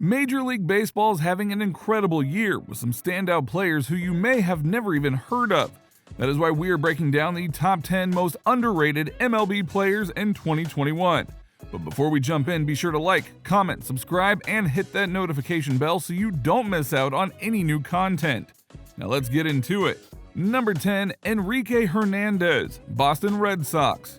Major League Baseball is having an incredible year with some standout players who you may have never even heard of. That is why we are breaking down the top 10 most underrated MLB players in 2021. But before we jump in, be sure to like, comment, subscribe, and hit that notification bell so you don't miss out on any new content. Now let's get into it. Number 10, Enrique Hernandez, Boston Red Sox.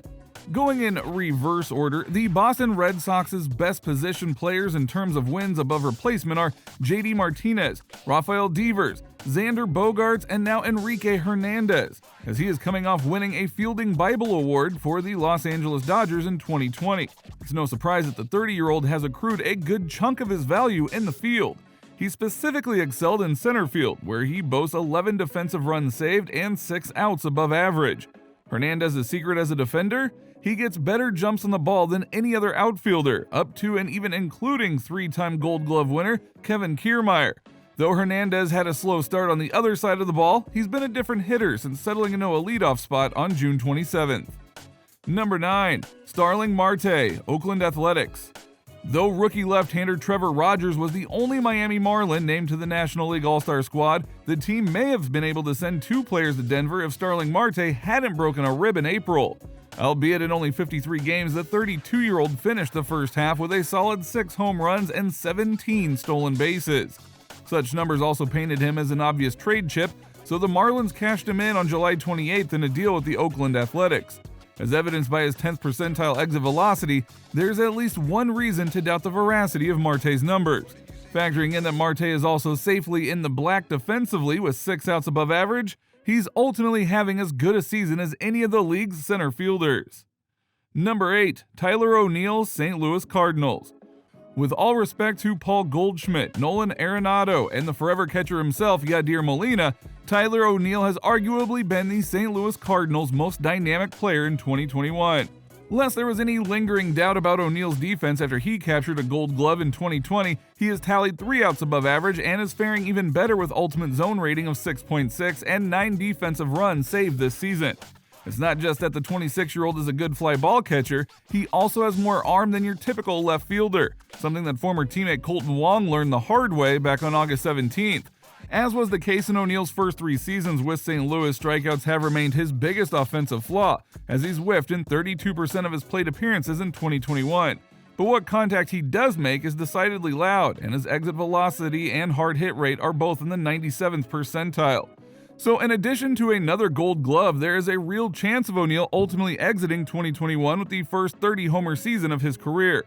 Going in reverse order, the Boston Red Sox's best position players in terms of wins above replacement are JD Martinez, Rafael Devers, Xander Bogaerts, and now Enrique Hernandez, as he is coming off winning a Fielding Bible Award for the Los Angeles Dodgers in 2020. It's no surprise that the 30-year-old has accrued a good chunk of his value in the field. He specifically excelled in center field, where he boasts 11 defensive runs saved and 6 outs above average. Hernandez's secret as a defender? He gets better jumps on the ball than any other outfielder, up to and even including 3-time Gold Glove winner Kevin Kiermaier. Though Hernandez had a slow start on the other side of the ball, he's been a different hitter since settling into a leadoff spot on June 27th. Number 9. Starling Marte, Oakland Athletics. Though rookie left-hander Trevor Rogers was the only Miami Marlin named to the National League All-Star squad, the team may have been able to send 2 players to Denver if Starling Marte hadn't broken a rib in April. Albeit in only 53 games, the 32-year-old finished the first half with a solid 6 home runs and 17 stolen bases. Such numbers also painted him as an obvious trade chip, so the Marlins cashed him in on July 28th in a deal with the Oakland Athletics. As evidenced by his 10th percentile exit velocity, there's at least one reason to doubt the veracity of Marte's numbers. Factoring in that Marte is also safely in the black defensively with 6 outs above average, he's ultimately having as good a season as any of the league's center fielders. Number 8. Tyler O'Neill, St. Louis Cardinals. With all respect to Paul Goldschmidt, Nolan Arenado, and the forever catcher himself, Yadier Molina, Tyler O'Neill has arguably been the St. Louis Cardinals' most dynamic player in 2021. Lest there was any lingering doubt about O'Neill's defense after he captured a Gold Glove in 2020, he has tallied 3 outs above average and is faring even better with ultimate zone rating of 6.6 and 9 defensive runs saved this season. It's not just that the 26-year-old is a good fly ball catcher, he also has more arm than your typical left fielder, something that former teammate Colton Wong learned the hard way back on August 17th. As was the case in O'Neill's first 3 seasons with St. Louis, strikeouts have remained his biggest offensive flaw, as he's whiffed in 32% of his plate appearances in 2021. But what contact he does make is decidedly loud, and his exit velocity and hard hit rate are both in the 97th percentile. So in addition to another Gold Glove, there is a real chance of O'Neill ultimately exiting 2021 with the first 30-homer season of his career.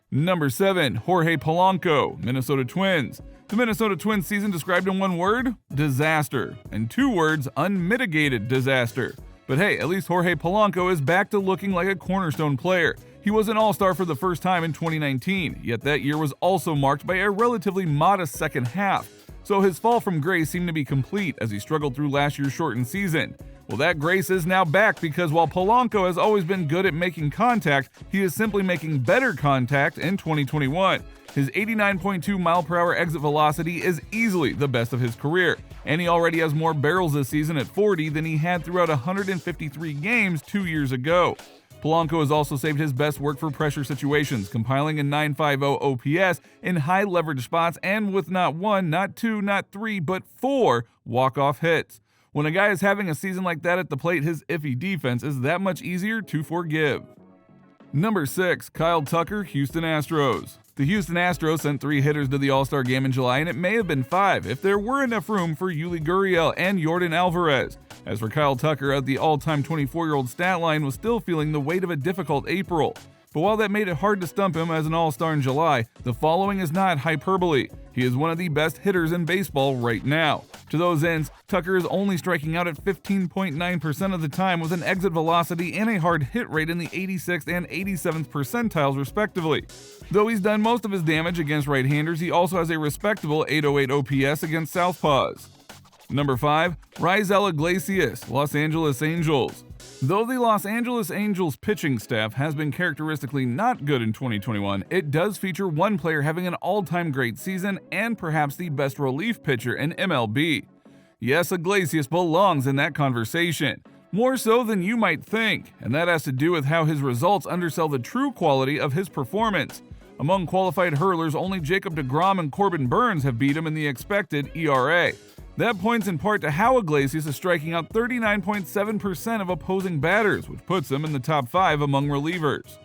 Number 7. Jorge Polanco, Minnesota Twins. The Minnesota Twins season described in one word? Disaster. And 2 words, unmitigated disaster. But hey, at least Jorge Polanco is back to looking like a cornerstone player. He was an all-star for the first time in 2019, yet that year was also marked by a relatively modest second half. So his fall from grace seemed to be complete as he struggled through last year's shortened season. Well, that grace is now back because while Polanco has always been good at making contact, he is simply making better contact in 2021. His 89.2 mile-per-hour exit velocity is easily the best of his career, and he already has more barrels this season at 40 than he had throughout 153 games 2 years ago. Polanco has also saved his best work for pressure situations, compiling a .950 OPS in high-leverage spots and with not 1, not 2, not 3, but 4 walk-off hits. When a guy is having a season like that at the plate, his iffy defense is that much easier to forgive. Number 6. Kyle Tucker, Houston Astros. The Houston Astros sent 3 hitters to the All-Star game in July, and it may have been 5 if there were enough room for Yuli Gurriel and Yordan Alvarez. As for Kyle Tucker, the all-time 24-year-old stat line was still feeling the weight of a difficult April. But while that made it hard to stump him as an All-Star in July, the following is not hyperbole. He is one of the best hitters in baseball right now. To those ends, Tucker is only striking out at 15.9% of the time with an exit velocity and a hard hit rate in the 86th and 87th percentiles respectively. Though he's done most of his damage against right-handers, he also has a respectable 808 OPS against southpaws. Number 5. Raisel Iglesias, Los Angeles Angels. Though the Los Angeles Angels pitching staff has been characteristically not good in 2021, it does feature one player having an all-time great season and perhaps the best relief pitcher in MLB. Yes, Iglesias belongs in that conversation, more so than you might think, and that has to do with how his results undersell the true quality of his performance. Among qualified hurlers, only Jacob deGrom and Corbin Burns have beat him in the expected ERA. That points in part to how Iglesias is striking out 39.7% of opposing batters, which puts him in the top 5 among relievers.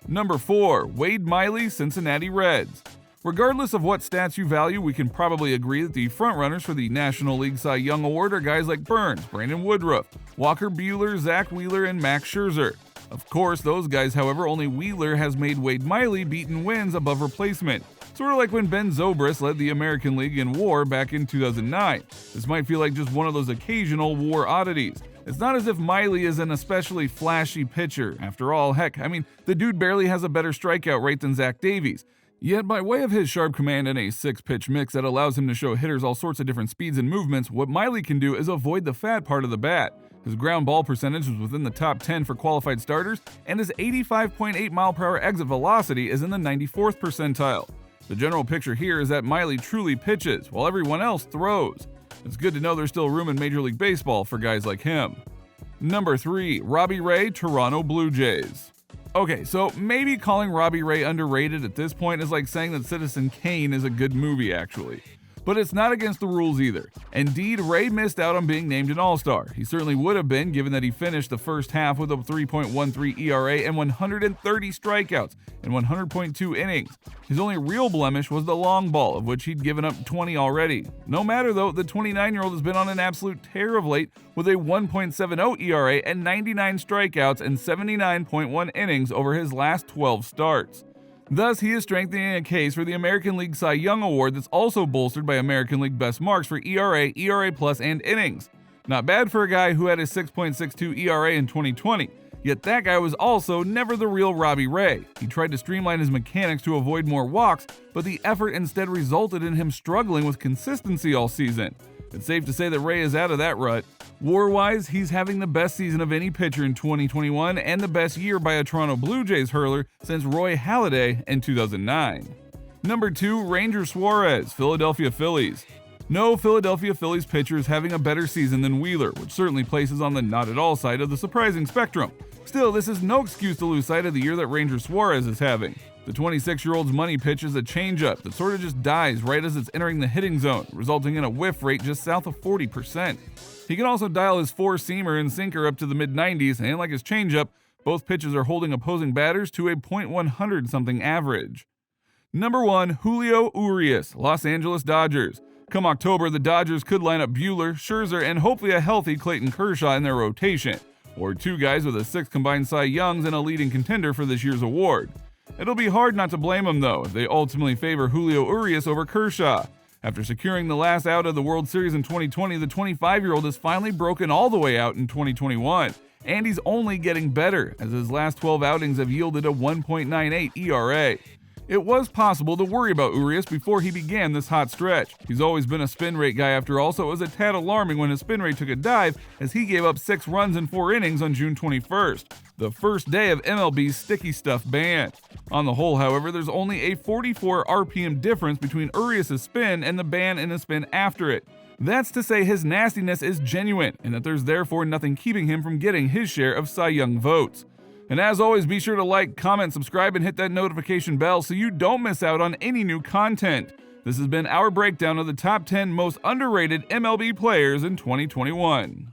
Number 4. Wade Miley, Cincinnati Reds. Regardless of what stats you value, we can probably agree that the frontrunners for the National League Cy Young Award are guys like Burns, Brandon Woodruff, Walker Buehler, Zach Wheeler, and Max Scherzer. Of course, those guys, however, only Wheeler has made Wade Miley beat in wins above replacement. Sort of like when Ben Zobrist led the American League in WAR back in 2009. This might feel like just one of those occasional WAR oddities. It's not as if Miley is an especially flashy pitcher. After all, heck, the dude barely has a better strikeout rate than Zach Davies. Yet by way of his sharp command and a 6-pitch mix that allows him to show hitters all sorts of different speeds and movements, what Miley can do is avoid the fat part of the bat. His ground ball percentage was within the top 10 for qualified starters, and his 85.8 mile/hour exit velocity is in the 94th percentile. The general picture here is that Miley truly pitches, while everyone else throws. It's good to know there's still room in Major League Baseball for guys like him. Number 3. Robbie Ray, Toronto Blue Jays. Okay, so maybe calling Robbie Ray underrated at this point is like saying that Citizen Kane is a good movie, actually. But it's not against the rules either. Indeed, Ray missed out on being named an All-Star. He certainly would have been, given that he finished the first half with a 3.13 ERA and 130 strikeouts in 100.2 innings. His only real blemish was the long ball, of which he'd given up 20 already. No matter though, the 29-year-old has been on an absolute tear of late with a 1.70 ERA and 99 strikeouts and 79.1 innings over his last 12 starts. Thus, he is strengthening a case for the American League Cy Young Award that's also bolstered by American League best marks for ERA, ERA+, and innings. Not bad for a guy who had a 6.62 ERA in 2020, yet that guy was also never the real Robbie Ray. He tried to streamline his mechanics to avoid more walks, but the effort instead resulted in him struggling with consistency all season. It's safe to say that Ray is out of that rut. WAR-wise, he's having the best season of any pitcher in 2021 and the best year by a Toronto Blue Jays hurler since Roy Halladay in 2009. Number 2. Ranger Suarez, Philadelphia Phillies. No Philadelphia Phillies pitcher is having a better season than Wheeler, which certainly places on the not at all side of the surprising spectrum. Still, this is no excuse to lose sight of the year that Ranger Suarez is having. The 26-year-old's money pitch is a changeup that sort of just dies right as it's entering the hitting zone, resulting in a whiff rate just south of 40%. He can also dial his four-seamer and sinker up to the mid-90s, and like his changeup, both pitches are holding opposing batters to a .100-something average. Number 1. Julio Urias, Los Angeles Dodgers. Come October, the Dodgers could line up Buehler, Scherzer, and hopefully a healthy Clayton Kershaw in their rotation, or 2 guys with a 6 combined Cy Youngs and a leading contender for this year's award. It'll be hard not to blame them, though, if they ultimately favor Julio Urias over Kershaw. After securing the last out of the World Series in 2020, the 25-year-old has finally broken all the way out in 2021, and he's only getting better, as his last 12 outings have yielded a 1.98 ERA. It was possible to worry about Urias before he began this hot stretch. He's always been a spin rate guy after all, so it was a tad alarming when his spin rate took a dive as he gave up 6 runs in 4 innings on June 21st, the first day of MLB's sticky stuff ban. On the whole, however, there's only a 44 RPM difference between Urias' spin and the ban in a spin after it. That's to say his nastiness is genuine, and that there's therefore nothing keeping him from getting his share of Cy Young votes. And as always, be sure to like, comment, subscribe, and hit that notification bell so you don't miss out on any new content. This has been our breakdown of the top 10 most underrated MLB players in 2021.